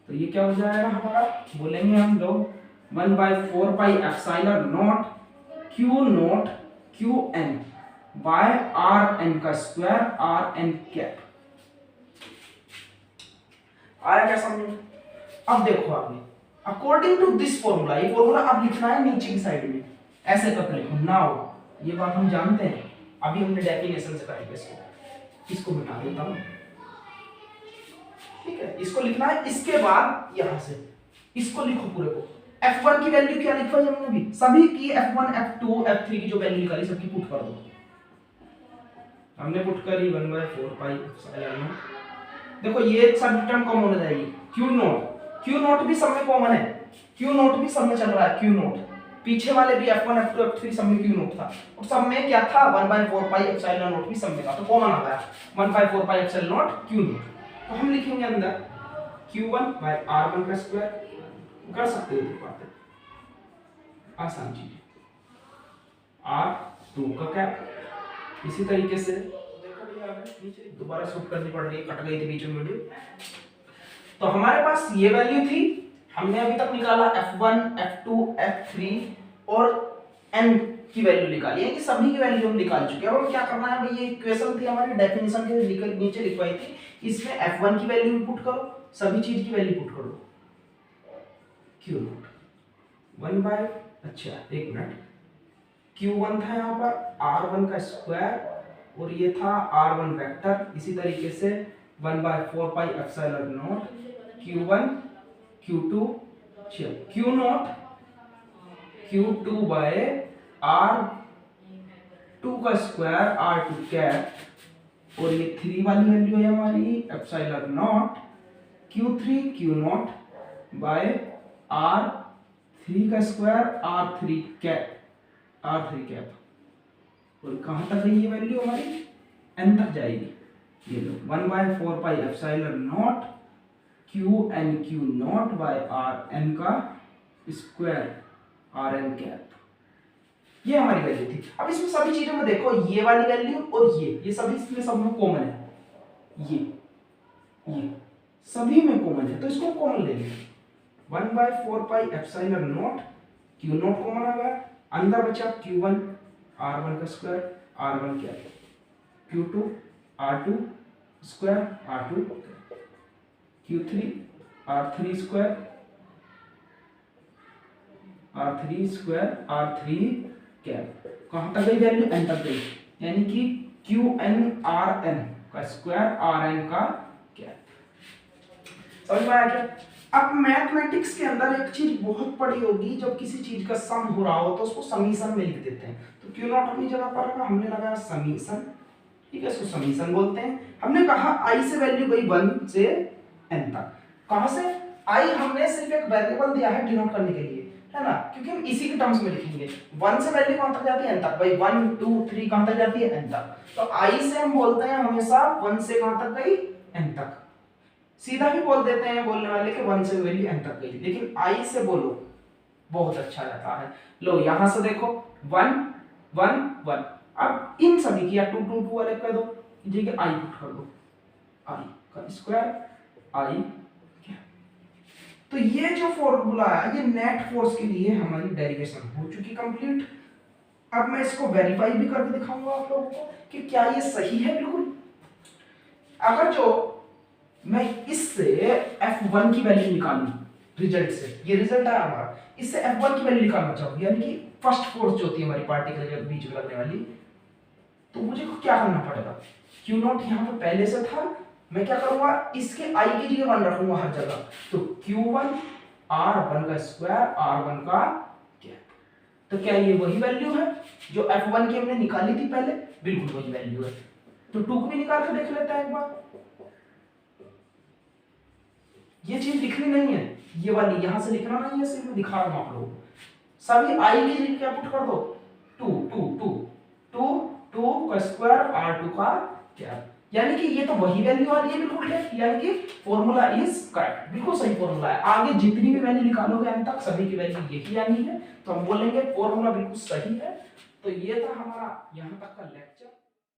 तो ये क्या हो जाएगा हमारा, बोलेंगे हम लोग 1/4 pi epsilon not q naught qn by rn का स्क्वायर rn कैप। आया क्या समझ में। अब देखो आगे, अकॉर्डिंग टू दिस फॉर्मूला, ये फॉर्मूला अब लिखना है नीचे की साइड में, ऐसे करके लिखो। नाउ ये बात हम जानते हैं अभी हमने डेफिनेशन से करेंगे इसको मिटा देता हूं, ठीक है। इसको लिखना है, इसके बाद यहां से इसको लिखो पूरे को। f1 की वैल्यू क्या लिखवाई हमने अभी, सभी की f1 f2 f3 की जो वैल्यू निकाली सबकी पुट कर दो। हमने पुट करी 1/4 पाई एप्सिलॉन। देखो ये सब टर्म कॉमन हो जाएगी, क्यू नॉट भी सब में कॉमन है, क्यू नॉट भी सब में चल रहा है, क्यू नॉट पीछे वाले भी f1 f2 f3 सब में क्यू नॉट था, और सब में क्या था 1/4 पाई एप्सिलॉन नॉट भी सब में था, तो कॉमन आ गया 1/4 pi epsilon not Q not. तो हम लिखेंगे अंदर q1 r1 का स्क्वायर, कर सकते हो बातें आसान चीज, r2 का कैप। इसी तरीके से देखो भैया नीचे दोबारा शूट करनी पड़ रही है, कट गई थी बीच में वीडियो। तो हमारे पास ये वैल्यू थी, हमने अभी तक निकाला f1 f2 f3 और n की वैल्यू निकाली है कि सभी की वैल्यू हम निकाल चुके हैं। अब क्या करना है भाई, ये इक्वेशन थी हमारी डेफिनेशन के नीचे लिखवाई थी, इसमें f1 की वैल्यू पुट करो, सभी चीज की वैल्यू पुट करो, q नॉट 1 बाय, अच्छा एक मिनट, q1 था यहाँ पर r1 का स्क्वायर और ये था r1 वेक्टर, इसी तरीके से 1/4 pi epsilon naught q1 q2 q naught q2 by r2 का स्क्वायर r2 कैप, और ये 3 वाली वैल्यू है हमारी epsilon naught q3 q naught by r3 का स्क्वायर r3 कैप, और कहां तक है ये वैल्यू हमारी, n तक जाएगी, ये लो 1/4 pi epsilon naught qn q naught by rn का स्क्वायर rn कैप, ये हमारी वैल्यू थी। अब इसमें सभी चीजों में देखो, ये वाली वैल्यू और ये सभी इसमें सब में कॉमन है, ये सभी में कॉमन है, तो इसको कॉमन ले लेंगे 1/4 pi epsilon not q nought common आ गया, अंदर बचा q1 r1 का स्क्वायर r1 क्या है, q2 r2 square r2, q3 r3 square r3 cap, कहां तक गई वैल्यू, n तक गई, यानी कि qn rn का स्क्वायर rn का कैप। समझ में आया क्या? अब मैथमेटिक्स के अंदर एक चीज बहुत पड़ी होगी, जब किसी चीज का सम हो रहा हो तो उसको समीशन में लिख देते हैं, तो क्यू नॉट अपनी जगह पर रखा, हमने लगाया समीशन, ठीक है, इसको समीशन बोलते हैं। हमने कहा i से वैल्यू गई 1 से n तक, कहां से, i हमने सिर्फ एक वेरिएबल दिया है डिनोट करने के लिए, है ना, क्योंकि हम इसी के टर्म्स में लिखेंगे। 1 से वैल्यू कहां तक जाती है, n तक, भाई 1 2 3 कहां तक जाती है, n तक, तो i से हम बोलते हैं हमेशा 1 से कहां तक गई, n तक। सीधा भी बोल देते हैं बोलने वाले के 1 से वैल्यू n तक गई, लेकिन i से बोलो बहुत अच्छा रहता है। लो यहां से देखो 1 1 1, अब इन सभी की या 2 2 2 अलग कर दो, जी के i पुट कर दो, i का स्क्वायर i, तो ये जो फॉर्मूला है ये नेट फोर्स के लिए हमारी डेरिवेशन हो चुकी कंप्लीट। अब मैं इसको वेरीफाई भी करके दिखाऊंगा आप लोगों को कि क्या ये सही है। बिल्कुल, अगर जो मैं इससे f1 की वैल्यू निकालूं रिजल्ट से, ये रिजल्ट आया हमारा, इससे f1 की वैल्यू निकालना चाहूंगी, यानी कि फर्स्ट फोर्स जो होती है हमारी पार्टिकल के बीच में लगने वाली, तो मुझे क्या करना पड़ेगा, q नॉट यहाँ पे पहले से था, मैं क्या करूंगा, इसके i की जगह 1 रखूंगा हर जगह, तो q1 r1 का स्क्वायर r1 का कैप। तो क्या ये वही वैल्यू है जो f1 की हमने निकाली थी पहले, बिल्कुल वही वैल्यू है। तो 2 को भी निकाल के देख लेते हैं एक बार, ये चीज लिखनी नहीं है, ये वाली यहां से लिखना नहीं है, सिर्फ मैं दिखा रहा हूं आप लोगों को। सभी i की जगह क्या पुट कर दो, 2 2 2 2 2 का स्क्वायर r2 का कैप, यानी कि ये तो वही वैल्यू आ रही है बिल्कुल है, यानी कि फॉर्मूला इज करेक्ट, बिल्कुल सही फॉर्मूला है। आगे जितनी भी वैल्यू निकालोगे n तक सभी की वैल्यू यही आनी है, तो हम बोलेंगे फॉर्मूला बिल्कुल सही है। तो ये था हमारा यहां तक का लेक्चर।